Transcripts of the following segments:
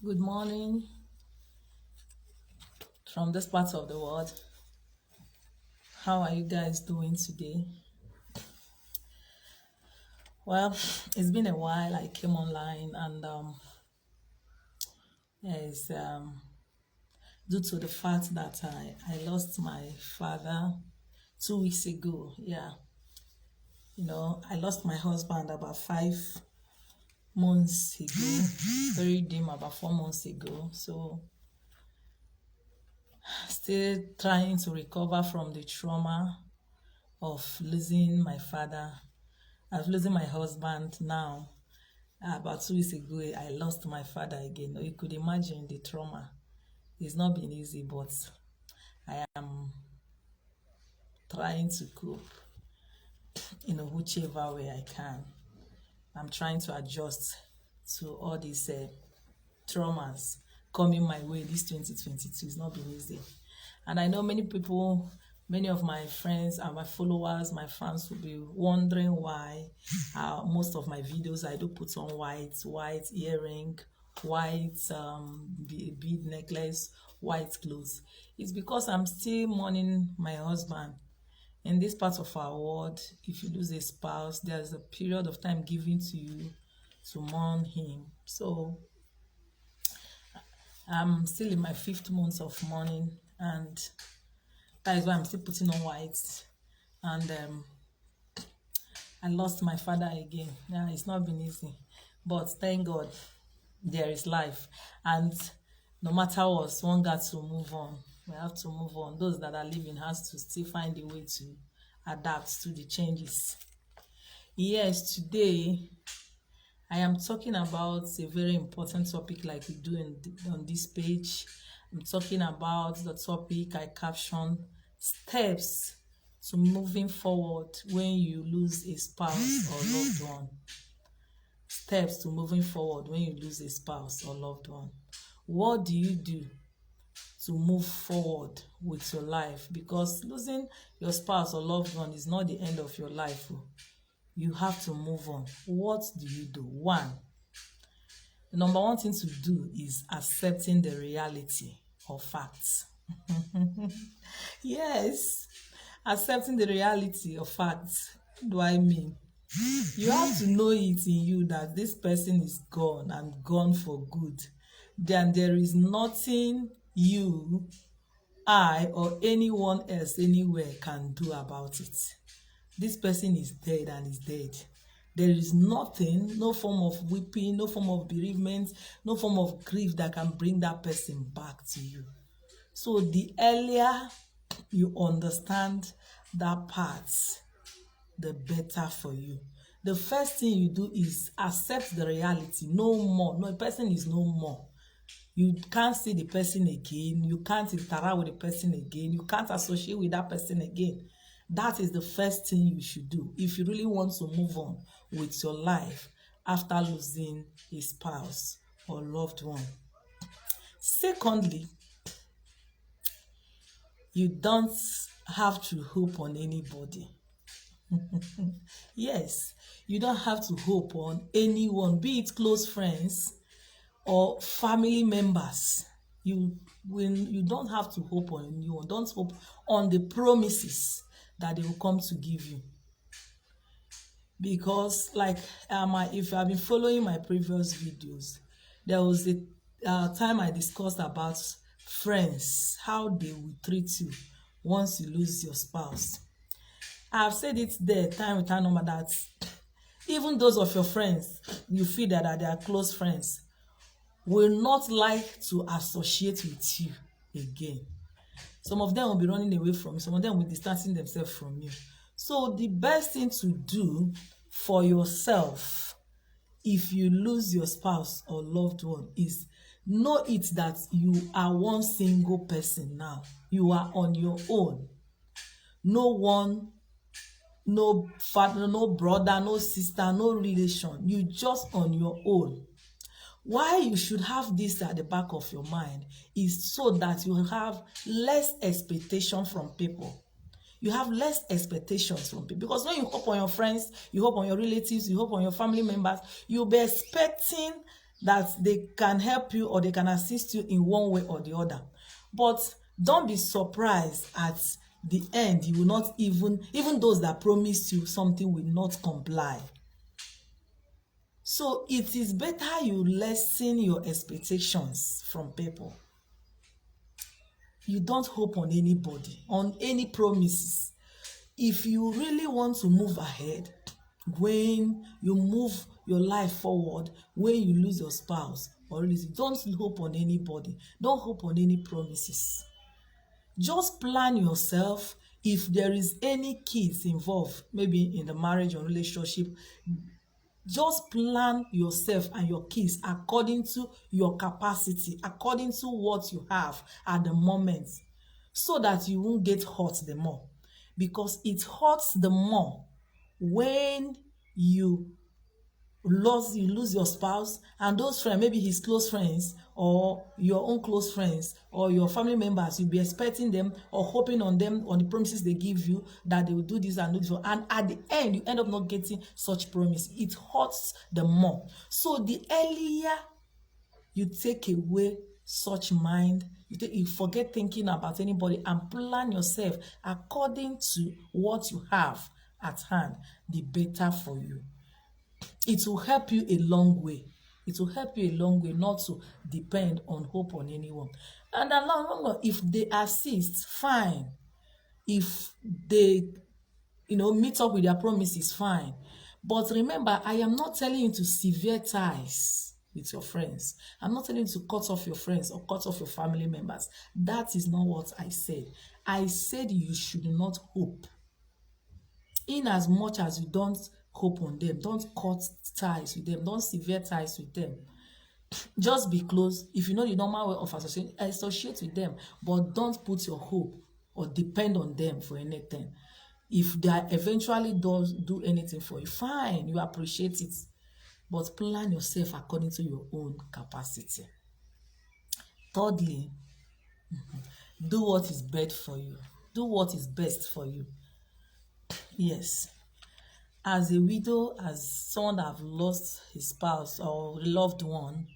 Good morning from this part of the world. How are you guys doing today? Well, it's been a while. I came online and it's due to the fact that I lost my father 2 weeks ago. Yeah, I lost my husband about 5 months ago, buried him about 4 months ago. So, still trying to recover from the trauma of losing my father. I've losing my husband now. About 2 weeks ago, I lost my father again. You could imagine the trauma. It's not been easy, but I am trying to cope in whichever way I can. I'm trying to adjust to all these traumas coming my way this 2022. It's not been easy. And I know many people, many of my friends and my followers, my fans will be wondering why most of my videos I do put on white earring, white bead necklace, white clothes. It's because I'm still mourning my husband. In this part of our world, if you lose a spouse, there's a period of time given to you to mourn him. So I'm still in my 5th month of mourning, and that is why I'm still putting on white. And I lost my father again. Yeah, it's not been easy, but thank God there is life. And no matter what, one got to move on. We have to move on. Those that are living has to still find a way to adapt to the changes. Yes, today I am talking about a very important topic like we do on this page. I'm talking about the topic I captioned steps to moving forward when you lose a spouse or loved one. Steps to moving forward when you lose a spouse or loved one. What do you do to move forward with your life? Because losing your spouse or loved one is not the end of your life. You have to move on. What do you do? One, the number one thing to do is accepting the reality of facts. Yes, accepting the reality of facts. What do I mean? You have to know it in you that this person is gone and gone for good. Then there is nothing you, I, or anyone else anywhere can do about it. This person is dead and is dead. There is nothing, no form of weeping, no form of bereavement, no form of grief that can bring that person back to you. So the earlier you understand that part, the better for you. The first thing you do is accept the reality. No more. No, the person is no more. You can't see the person again. You can't interact with the person again. You can't associate with that person again. That is the first thing you should do if you really want to move on with your life after losing a spouse or loved one. Secondly, you don't have to hope on anybody. Yes, you don't have to hope on anyone, be it close friends or family members. You don't have to hope on anyone. Don't hope on the promises that they will come to give you. Because like if you have been following my previous videos, there was a time I discussed about friends, how they will treat you once you lose your spouse. I've said it there time with time number that even those of your friends you feel that they are close friends will not like to associate with you again. Some of them will be running away from you. Some of them will be distancing themselves from you. So the best thing to do for yourself if you lose your spouse or loved one is know it that you are one single person now. You are on your own. No one, no father, no brother, no sister, no relation. You just on your own. Why you should have this at the back of your mind is so that you have less expectation from people. You have less expectations from people. Because when you hope on your friends, you hope on your relatives, you hope on your family members, you'll be expecting that they can help you or they can assist you in one way or the other. But don't be surprised at the end. You will not even those that promised you something will not comply. So it is better you lessen your expectations from people. You don't hope on anybody, on any promises. If you really want to move ahead, when you move your life forward, when you lose your spouse or release, don't hope on anybody. Don't hope on any promises. Just plan yourself. If there is any kids involved, maybe in the marriage or relationship, just plan yourself and your kids according to your capacity, according to what you have at the moment, so that you won't get hurt the more. Because it hurts the more when you lose your spouse and those friends, maybe his close friends or your own close friends or your family members, you'll be expecting them or hoping on them on the promises they give you that they will do this and do this, and at the end you end up not getting such promise. It hurts the more. So the earlier you take away such mind, you forget thinking about anybody and plan yourself according to what you have at hand, the better for you. It will help you a long way. It will help you a long way not to depend on hope on anyone. And along, if they assist, fine. If they, meet up with their promises, fine. But remember, I am not telling you to sever ties with your friends. I'm not telling you to cut off your friends or cut off your family members. That is not what I said. I said you should not hope. In as much as you don't hope on them, don't cut ties with them, don't sever ties with them. Just be close. If you know the normal way of associate with them, but don't put your hope or depend on them for anything. If they eventually do anything for you, fine, you appreciate it, but plan yourself according to your own capacity. Thirdly, do what is best for you. Do what is best for you. Yes. As a widow, as someone that have lost his spouse or loved one,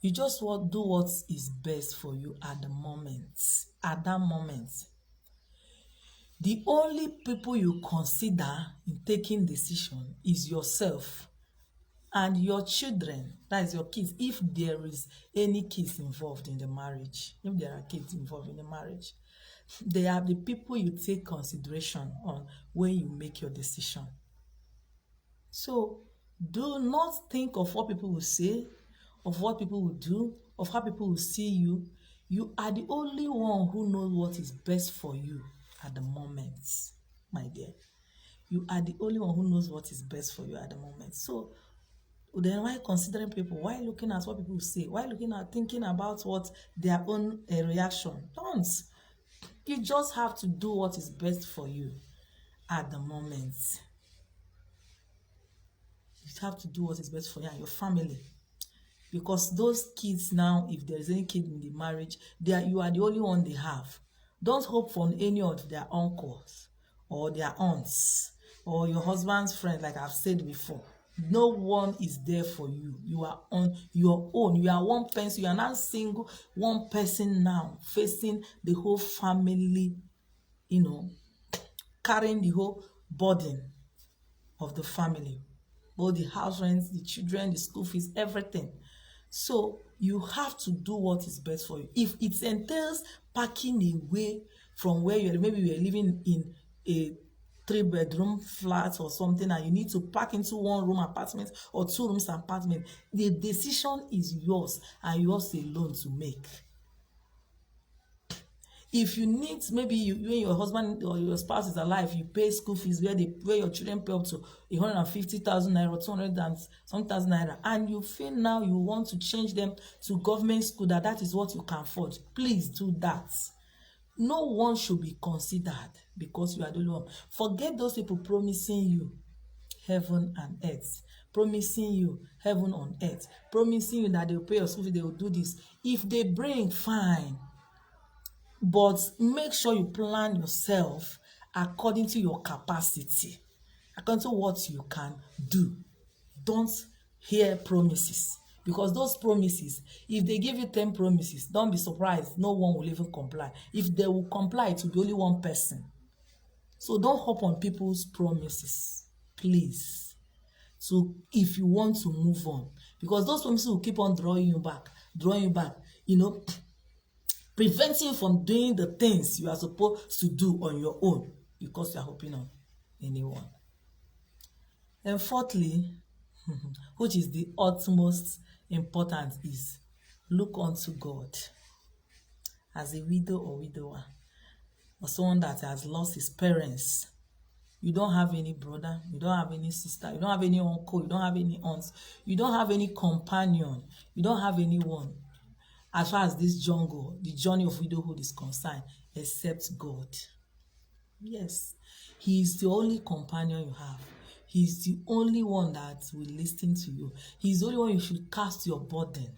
you just want do what is best for you at the moment. At that moment. The only people you consider in taking decision is yourself and your children. That is your kids. If there is any kids involved in the marriage, if there are kids involved in the marriage, they are the people you take consideration on when you make your decision. So do not think of what people will say, of what people will do, of how people will see you. You are the only one who knows what is best for you at the moment, my dear. You are the only one who knows what is best for you at the moment. So then why considering people? Why looking at what people will say? Why looking at thinking about what their own reaction? Don't. You just have to do what is best for you at the moment. You have to do what is best for you and your family. Because those kids now, if there's any kid in the marriage, you are the only one they have. Don't hope for any of their uncles or their aunts or your husband's friend, like I've said before. No one is there for you. You are on your own. You are one person. You are not single, one person now, facing the whole family, carrying the whole burden of the family. Both the house rents, the children, the school fees, everything. So you have to do what is best for you. If it entails packing away from where maybe you're living in a 3-bedroom flat or something, and you need to pack into 1-room apartment or 2-room apartment, the decision is yours and yours alone to make. If you need, maybe when your husband or your spouse is alive, you pay school fees where your children pay up to 150,000 naira, 200 and some thousand naira, and you feel now you want to change them to government school, that is what you can afford. Please do that. No one should be considered because you are the only one. Forget those people promising you heaven and earth, promising you heaven on earth, promising you that they will pay your school fees, they will do this. If they bring, fine. But make sure you plan yourself according to your capacity, according to what you can do. Don't hear promises, Because those promises, if they give you 10 promises, don't be surprised no one will even comply. If they will comply, it will be only one person. So don't hop on people's promises, please. So if you want to move on, because those promises will keep on drawing you back, preventing you from doing the things you are supposed to do on your own because you are hoping on anyone. And fourthly, which is the utmost important, is look unto God. As a widow or widower, or someone that has lost his parents, you don't have any brother, you don't have any sister, you don't have any uncle, you don't have any aunts, you don't have any companion, you don't have anyone as far as this jungle, the journey of widowhood is concerned, except God. Yes, He is the only companion you have. He's the only one that will listen to you. He's the only one you should cast your burden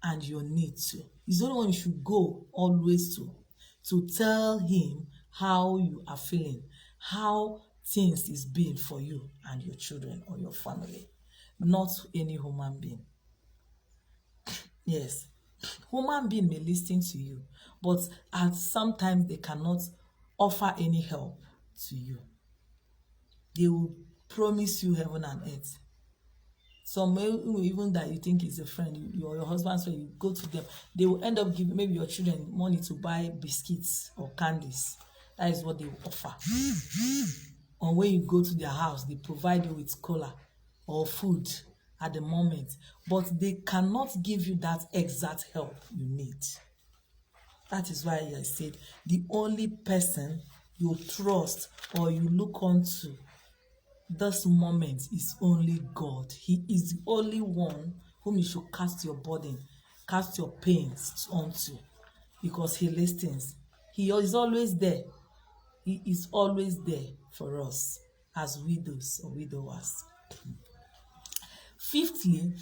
and your need to. He's the only one you should go always to tell him how you are feeling, how things is being for you and your children or your family, not any human being. Yes, human being may listen to you, but at sometimes they cannot offer any help to you. They will promise you heaven and earth. Some even that you think is a friend, you or your husband, so you go to them, they will end up giving maybe your children money to buy biscuits or candies. That is what they will offer. Or when you go to their house, they provide you with cola or food at the moment, but they cannot give you that exact help you need. That is why I said the only person you trust or you look onto this moment is only God. He is the only one whom you should cast your burden, cast your pains onto, because He listens. He is always there. He is always there for us as widows or widowers. Fifthly,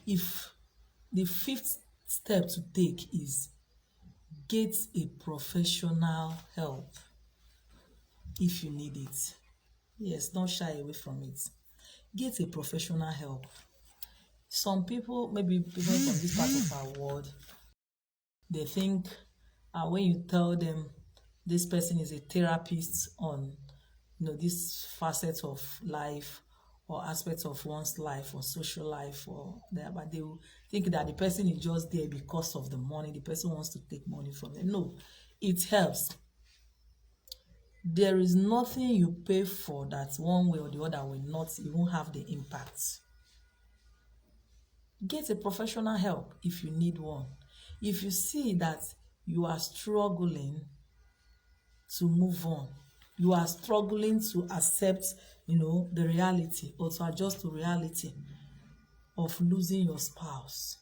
if the fifth step to take is get a professional help if you need it. Yes, don't shy away from it. Get a professional help. Some people, maybe people from this part of our world, they think when you tell them this person is a therapist on this facet of life or aspects of one's life or social life or there, but they will think that the person is just there because of the money. The person wants to take money from them. No, it helps. There is nothing you pay for that one way or the other will not even have the impact. Get a professional help if you need one. If you see that you are struggling to move on, you are struggling to accept, the reality or to adjust to reality of losing your spouse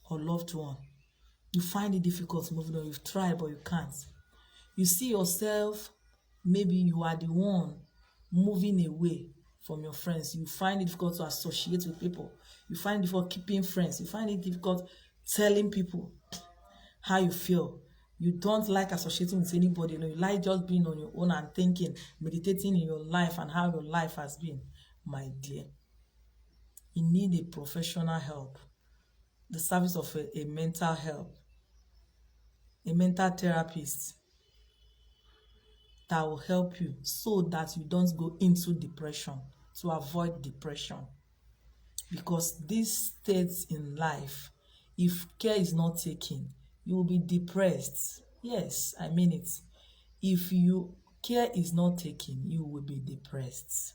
or loved one, you find it difficult moving on, you've tried but you can't. You see yourself, maybe you are the one moving away from your friends. You find it difficult to associate with people. You find it difficult keeping friends. You find it difficult telling people how you feel. You don't like associating with anybody. You like just being on your own and thinking, meditating in your life and how your life has been. My dear, you need a professional help. The service of a mental help, a mental therapist that will help you so that you don't go into depression, to avoid depression. Because these states in life, if care is not taken, you will be depressed. Yes, I mean it. If care is not taken, you will be depressed.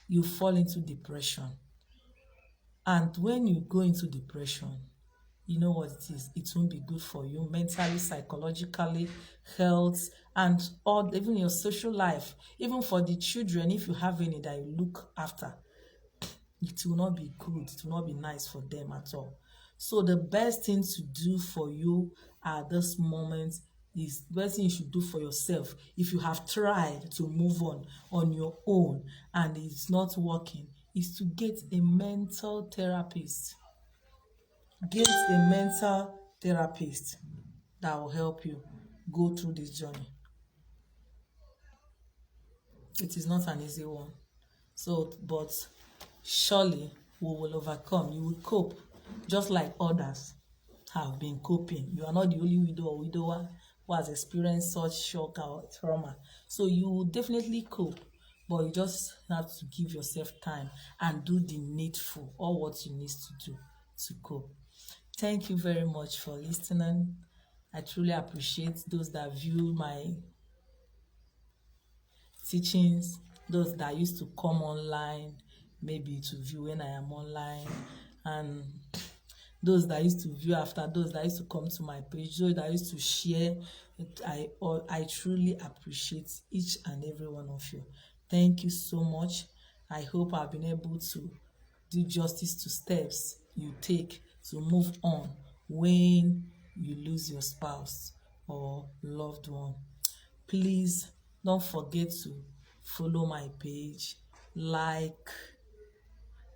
You fall into depression. And when you go into depression, you know what it is. It won't be good for you mentally, psychologically, health, and even your social life. Even for the children, if you have any that you look after, it will not be good. It will not be nice for them at all. So the best thing to do for you at this moment is the best thing you should do for yourself. If you have tried to move on your own and it's not working, is to get a mental therapist. Get a mental therapist that will help you go through this journey. It is not an easy one. So, but surely we will overcome. You will cope just like others have been coping. You are not the only widow or widower who has experienced such shock or trauma. So you will definitely cope, but you just have to give yourself time and do the needful, all what you need to do to cope. Thank you very much for listening. I truly appreciate those that view my teachings, those that used to come online, maybe to view when I am online, and those that used to view after, those that used to come to my page, those that used to share. I truly appreciate each and every one of you. Thank you so much. I hope I've been able to do justice to steps you take to move on when you lose your spouse or loved one. Please don't forget to follow my page, like,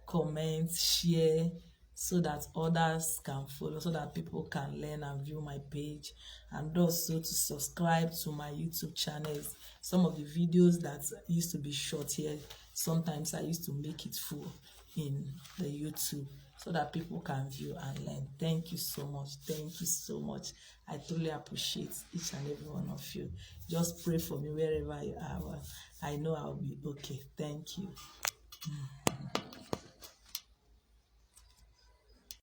comment, share, so that others can follow, so that people can learn and view my page, and also to subscribe to my YouTube channels. Some of the videos that used to be short here, sometimes I used to make it full in the YouTube so that people can view and learn. Thank you so much. Thank you so much. I truly appreciate each and every one of you. Just pray for me wherever you are. I know I'll be okay. Thank you.